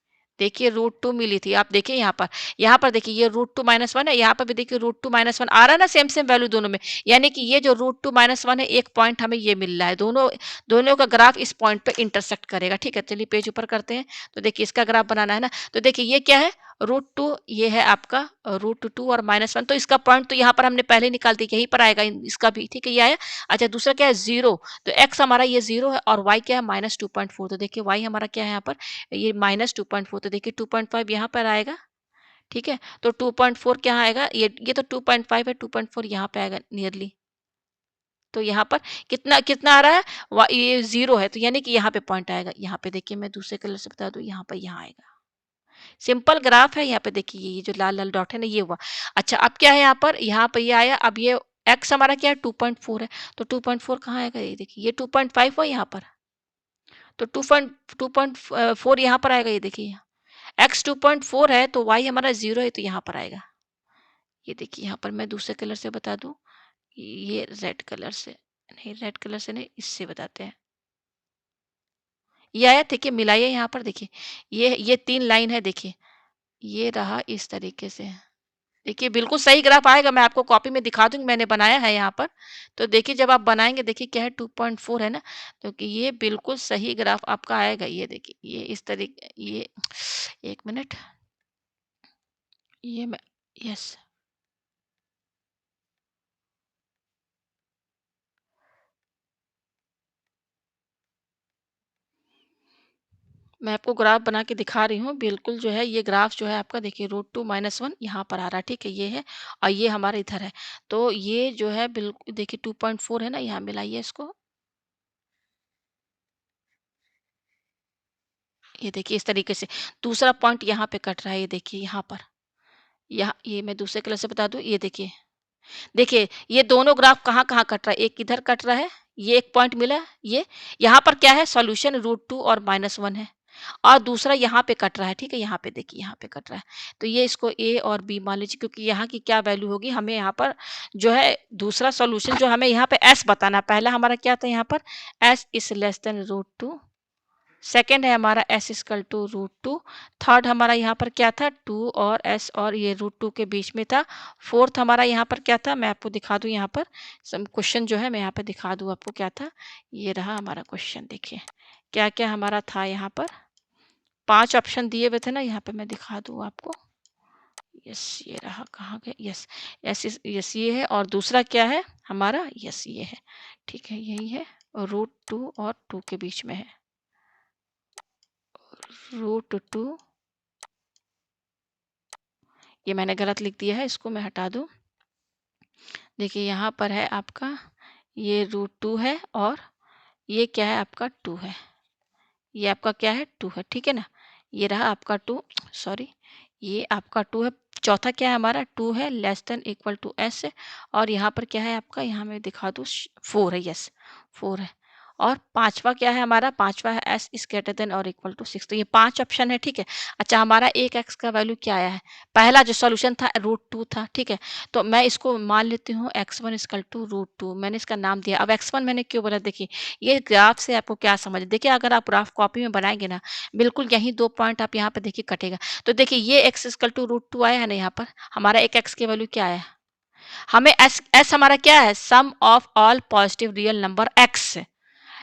देखिए रूट 2 मिली थी। आप देखिए यहाँ पर देखिए ये रूट 2 माइनस 1 है, यहाँ पर भी देखिए रूट 2 माइनस 1 आ रहा है ना, सेम सेम वैल्यू दोनों में। यानी कि ये जो रूट 2 माइनस 1 है, एक पॉइंट हमें ये मिल रहा है, दोनों दोनों का ग्राफ इस पॉइंट पे इंटरसेक्ट करेगा, ठीक है। चलिए पेज ऊपर करते हैं। तो देखिए इसका ग्राफ बनाना है ना, तो देखिए ये क्या है, रूट 2, ये है आपका रूट 2 और माइनस 1, तो इसका पॉइंट तो यहाँ पर हमने पहले ही निकाल दिया, यहीं पर आएगा इसका भी, ठीक है, ये आया। अच्छा दूसरा क्या है, 0, तो x हमारा ये 0 है और y क्या है, माइनस 2.4, तो देखिए y हमारा क्या है यहाँ पर, ये माइनस 2.4, तो देखिए 2.5 यहाँ पर आएगा, ठीक है। तो 2.4 क्या आएगा, ये तो 2.5 है, 2.4 यहाँ पे आएगा नियरली। तो यहाँ पर कितना कितना आ रहा है, ये 0 है, तो यानी कि यहाँ पे पॉइंट आएगा। यहाँ पे देखिए मैं दूसरे कलर से बता दूं, यहाँ पर यहाँ आएगा। सिंपल ग्राफ है, यहाँ पे देखिए ये जो लाल लाल डॉट है ना, ये हुआ। अच्छा अब क्या है, यहाँ पर ये आया, अब ये x हमारा क्या है, 2.4 है, तो 2.4 कहाँ आएगा, ये देखिए ये 2.5 हुआ यहाँ पर, तो 2.4 यहाँ पर आएगा, ये देखिए x 2.4 है, तो y हमारा 0 है, तो यहाँ पर आएगा। ये देखिए यहाँ पर मैं दूसरे कलर से बता दूं, ये रेड कलर से नहीं, रेड कलर से नहीं, इससे बताते हैं। ये आया, देखिए मिलाइए यहाँ पर, देखिए ये 3 लाइन है, देखिए ये रहा इस तरीके से। देखिए बिल्कुल सही ग्राफ आएगा, मैं आपको कॉपी में दिखा दूँगी, मैंने बनाया है यहाँ पर। तो देखिए जब आप बनाएँगे, देखिए क्या है, 2.4 है ना, तो कि ये बिल्कुल सही ग्राफ आपका आएगा। ये देखिए ये इस तरीके, ये 1 मिनट, ये मैं, यस, मैं आपको ग्राफ बना के दिखा रही हूँ। बिल्कुल जो है ये ग्राफ जो है आपका, देखिए रूट 2 माइनस 1 यहाँ पर आ रहा है, ठीक है, ये है और ये हमारा इधर है। तो ये जो है बिल्कुल देखिए 2.4 है ना, यहाँ मिलाइए इसको। ये देखिए इस तरीके से दूसरा पॉइंट यहाँ पे कट रहा है, ये देखिए यहाँ पर, यहाँ ये मैं दूसरे कलर से बता दूं, ये देखिए, देखिए ये दोनों ग्राफ कहाँ कहाँ कट रहा है, एक इधर कट रहा है, ये एक पॉइंट मिला, ये यहाँ पर क्या है, सॉल्यूशन रूट 2 और माइनस 1 है, और दूसरा यहाँ पे कट रहा है, ठीक है, यहाँ पे देखिए यहाँ पे कट रहा है। तो ये इसको ए और बी मान लीजिए, क्योंकि यहाँ की क्या वैल्यू होगी, हमें यहाँ पर जो है दूसरा सॉल्यूशन जो हमें यहाँ पे एस बताना, पहला हमारा क्या था यहाँ पर, S is less than root 2, second है हमारा S equal to root 2, third हमारा यहाँ पर क्या था, 2 और एस और ये रूट 2 के बीच में था, फोर्थ हमारा यहाँ पर क्या था, मैं आपको दिखा दूँ यहाँ पर, सम क्वेश्चन जो है मैं यहाँ पे दिखा दूँ आपको क्या था, ये रहा हमारा क्वेश्चन, देखिए क्या क्या हमारा था यहाँ पर, 5 ऑप्शन दिए हुए थे ना, यहाँ पे मैं दिखा दूँ आपको, यस ये रहा, कहाँ गए, यस, यस यस ये है, और दूसरा क्या है हमारा, यस ये है, ठीक है यही है, रूट 2 और 2 के बीच में है, रूट 2, ये मैंने गलत लिख दिया है, इसको मैं हटा दूँ। देखिए यहाँ पर है आपका, ये रूट 2 है और ये क्या है आपका 2 है, ये आपका क्या है 2 है, ठीक है ना, ये रहा आपका 2, सॉरी ये आपका 2 है, चौथा क्या है हमारा 2 है, less than equal to S है, और यहाँ पर क्या है आपका, यहाँ मैं दिखा दूँ 4 है, यस 4 है, और पांचवा क्या है हमारा, पांचवा है एस इज ग्रेटर देन और इक्वल टू 6, तो ये 5 ऑप्शन है, ठीक है। अच्छा हमारा एक एक्स का वैल्यू क्या आया है, पहला जो सॉल्यूशन था रूट 2 था, ठीक है, तो मैं इसको मान लेती हूँ x1 इक्वल टू रूट 2, मैंने इसका नाम दिया। अब x1 मैंने क्यों बोला, देखिए ये ग्राफ से आपको क्या समझ, देखिए अगर आप ग्राफ कॉपी में बनाएंगे ना, बिल्कुल यही 2 पॉइंट आप यहाँ पे देखिए कटेगा, तो देखिए ये x इक्वल टू रूट 2 आया है ना, यहाँ पर हमारा एक x की वैल्यू क्या आया, हमें s हमारा क्या है, sum of all positive real number x,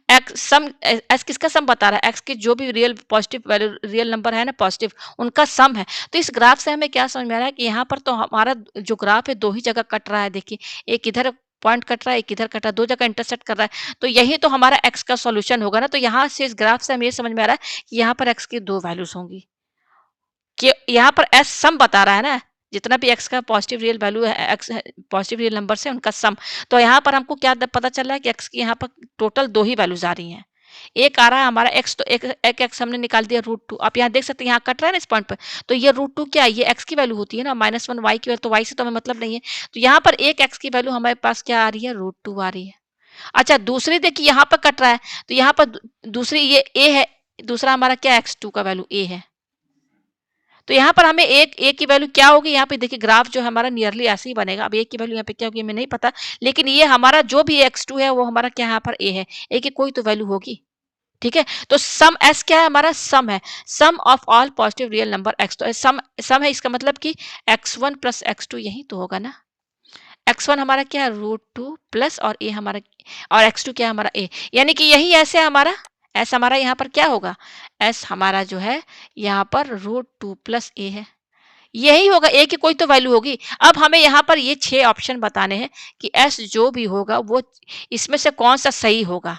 X sum, S किसका सम बता रहा है, एक्स की जो भी real positive value real number है ना पॉजिटिव, उनका सम है। तो इस ग्राफ से हमें क्या समझ में आ रहा है कि यहाँ पर तो हमारा जो ग्राफ है दो ही जगह कट रहा है, देखिए एक इधर पॉइंट कट रहा है, एक इधर कट रहा है, दो जगह इंटरसेक्ट कर रहा है, तो यही तो हमारा एक्स का सॉल्यूशन होगा ना। तो यहाँ से इस ग्राफ से हमें ये समझ में आ रहा है कि यहाँ पर एक्स की दो वैल्यूज होंगी, कि यहाँ पर एस सम बता रहा है ना, जितना भी एक्स का पॉजिटिव रियल वैल्यू है, एक्स पॉजिटिव रियल नंबर से उनका सम, तो यहाँ पर हमको क्या पता चल रहा है कि एक्स की यहाँ पर टोटल दो ही वैल्यूज आ रही हैं, एक आ रहा है हमारा x, तो एक x हमने निकाल दिया √2। आप यहाँ देख सकते हैं यहाँ कट रहा है ना इस पॉइंट पर, तो ये √2 क्या है, ये x की वैल्यू होती है ना, -1 y की वैल्यू, तो y से तो हमें मतलब नहीं है। तो यहाँ पर एक x की वैल्यू हमारे पास क्या आ रही है, √2 आ रही है। अच्छा दूसरी देखिए यहाँ पर कट रहा है, तो यहाँ पर दूसरी ये a है, दूसरा हमारा क्या x2 का वैल्यू a है। तो यहाँ पर हमें एक a की वैल्यू क्या होगी, यहाँ पे देखिए ग्राफ जो हमारा नियरली ऐसे ही बनेगा। अब a की वैल्यू यहाँ पे क्या होगी हमें नहीं पता, लेकिन ये हमारा जो भी x2 है वो हमारा क्या यहाँ पर a है, a की कोई तो वैल्यू होगी। ठीक है, तो सम s क्या है, हमारा सम है, sum of all positive real number x। तो सम सम है, इसका मतलब कि x1 प्लस x2 यही तो होगा ना। x1 हमारा क्या है, √2 प्लस और a हमारा, और x2 क्या है हमारा a, यानी कि यही ऐसे हमारा s हमारा यहाँ पर क्या होगा, s हमारा जो है यहाँ पर √2 प्लस a है, यही होगा, a की कोई तो वैल्यू होगी। अब हमें यहाँ पर ये 6 ऑप्शन बताने हैं कि s जो भी होगा वो इसमें से कौन सा सही होगा।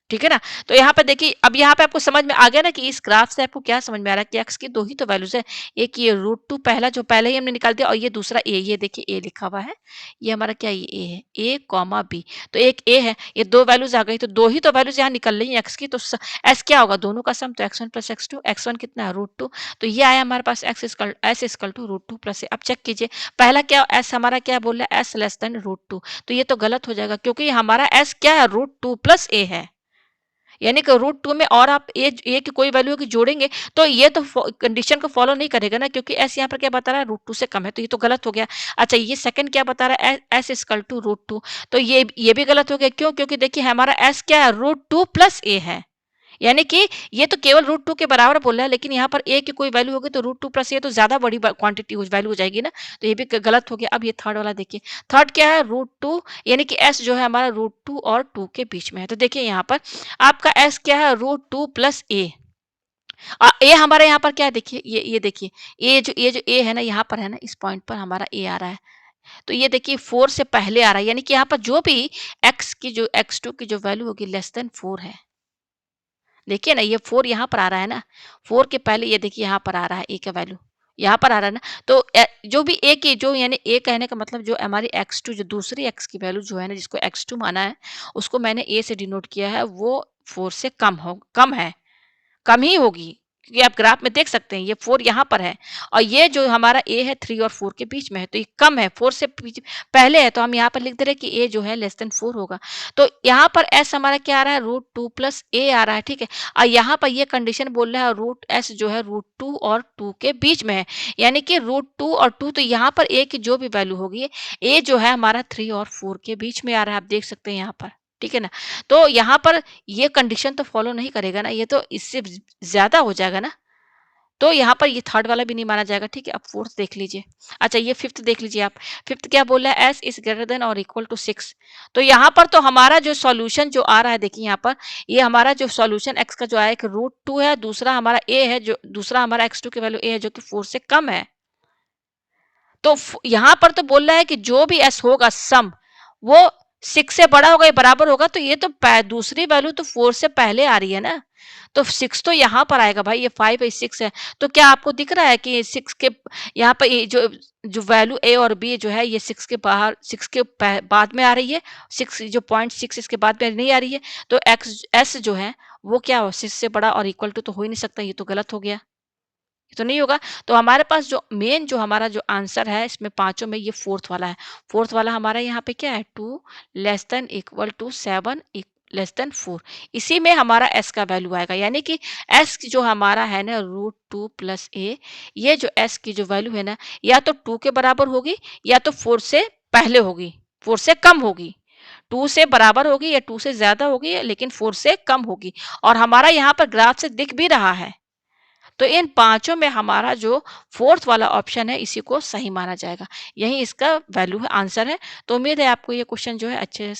ठीक है ना, तो यहाँ पे देखिए, अब यहाँ पे आपको समझ में आ गया ना कि इस ग्राफ से आपको क्या समझ में आ रहा है कि x की दो ही तो वैल्यूज है, एक ये √2 पहला जो पहले ही हमने निकाल दिया, और ये दूसरा a, ये देखिए a लिखा हुआ है, ये हमारा क्या, ये a है, a कॉमा b, तो एक a है, ये दो वैल्यूज आ गई, तो दो ही तो वैल्यूज यहाँ निकल रही है x की, तो s क्या होगा, दोनों का सम, तो x1 प्लस x2, x1 कितना है √2, तो ये आया हमारे पास s equal to √2 plus a। अब चेक कीजिए पहला क्या, s हमारा क्या बोल रहा है, s लेस देन √2, तो ये तो गलत हो जाएगा, क्योंकि हमारा s क्या है, √2 प्लस a है, यानी कि √2 में और आप ए की कोई वैल्यू की जोड़ेंगे तो ये तो कंडीशन को फॉलो नहीं करेगा ना, क्योंकि एस यहाँ पर क्या बता रहा है, √2 से कम है, तो ये तो गलत हो गया। अच्छा ये सेकंड क्या बता रहा है, एस इक्वल टू √2, तो ये भी गलत हो गया, क्यों, क्योंकि देखिए हमारा एस क्या है, √2 प्लस ए है, यानी कि ये तो केवल √2 के बराबर बोल रहा है, लेकिन यहाँ पर a की कोई वैल्यू होगी तो √2 प्लस ए तो ज्यादा बड़ी क्वांटिटी वैल्यू हो जाएगी ना, तो ये भी गलत हो गया। अब ये थर्ड वाला देखिए, थर्ड क्या है, √2, यानी कि s जो है हमारा √2 और 2 के बीच में है, तो देखिए यहाँ पर आपका s क्या है, √2 प्लस ए, ए हमारे यहाँ पर क्या है, देखिए ये देखिए ये जो ए है ना, यहाँ पर है ना, इस पॉइंट पर हमारा ए आ रहा है, तो ये देखिए 4 से पहले आ रहा है, यानी कि यहाँ पर जो भी x2 की जो वैल्यू होगी लेस देन 4 है। देखिए ना, ये 4 यहाँ पर आ रहा है ना, 4 के पहले ये देखिए यहाँ पर आ रहा है a का वैल्यू, यहाँ पर आ रहा है ना, तो जो भी a की जो, यानी a कहने का मतलब जो हमारी x2 जो दूसरी x की वैल्यू जो है ना, जिसको x2 माना है, उसको मैंने a से डिनोट किया है, वो 4 से कम है, कम ही होगी, क्योंकि आप ग्राफ में देख सकते हैं ये 4 यहाँ पर है, और ये जो हमारा a है 3 और 4 के बीच में है, तो ये कम है, 4 से पहले है, तो हम यहाँ पर लिख दे रहे हैं कि a जो है लेस देन 4 होगा। तो यहाँ पर s हमारा क्या आ रहा है, √2 प्लस a आ रहा है, ठीक है, और यहाँ पर ये कंडीशन बोल रहा है रूट s जो है √2 और 2 के बीच में है, यानी कि √2 और 2, तो यहाँ पर a की जो भी वैल्यू होगी, a जो है हमारा 3 और 4 के बीच में आ रहा है, आप देख सकते हैं यहाँ पर, ठीक है ना। तो यहाँ पर ये कंडीशन तो फॉलो नहीं करेगा ना, ये तो इससे ज़्यादा हो जाएगा ना, तो यहाँ पर ये थर्ड वाला भी नहीं माना जाएगा, ठीक है। अब फोर्थ देख लीजिए। अच्छा ये फिफ्थ देख लीजिए आप, फिफ्थ क्या बोल रहा है, एस इज ग्रेटर देन और इक्वल टू 6, तो यहाँ पर तो हमारा जो सॉल्यूशन जो आ रहा है, देखिए यहाँ पर ये हमारा जो सॉल्यूशन एक्स का जो आया एक √2 है, दूसरा हमारा ए है, जो दूसरा हमारा x2 की वैल्यू ए है जो कि 4 से कम है, तो यहाँ पर तो बोल रहा है कि जो भी s होगा सम, वो 6 से बड़ा होगा या बराबर होगा, तो ये तो दूसरी वैल्यू तो 4 से पहले आ रही है ना, तो 6 तो यहाँ पर आएगा भाई, ये 5 है 6 है, तो क्या आपको दिख रहा है कि 6 के यहाँ पर ये जो जो वैल्यू a और b जो है ये 6 के बाहर, 6 के बाद में आ रही है, 6 जो 0.6 इसके बाद में नहीं आ रही है, तो x s जो है वो क्या हो, 6 से बड़ा और इक्वल टू तो हो ही नहीं सकता, ये तो गलत हो गया, ये तो नहीं होगा। तो हमारे पास जो मेन जो हमारा जो आंसर है इसमें पांचों में ये फोर्थ वाला है, फोर्थ वाला हमारा यहाँ पे क्या है, 2 less than equal to 7 less than 4, इसी में हमारा s का वैल्यू आएगा, यानी कि s की जो हमारा है ना √2 प्लस a, ये जो s की जो वैल्यू है ना, या तो 2 के बराबर होगी या तो 4 से पहले होगी, 4 से कम होगी, 2 से बराबर होगी या 2 से ज्यादा होगी, लेकिन 4 से कम होगी, और हमारा यहाँ पर ग्राफ से दिख भी रहा है। तो इन पांचों में हमारा जो फोर्थ वाला ऑप्शन है इसी को सही माना जाएगा, यही इसका वैल्यू है, आंसर है। तो उम्मीद है आपको ये क्वेश्चन जो है अच्छे से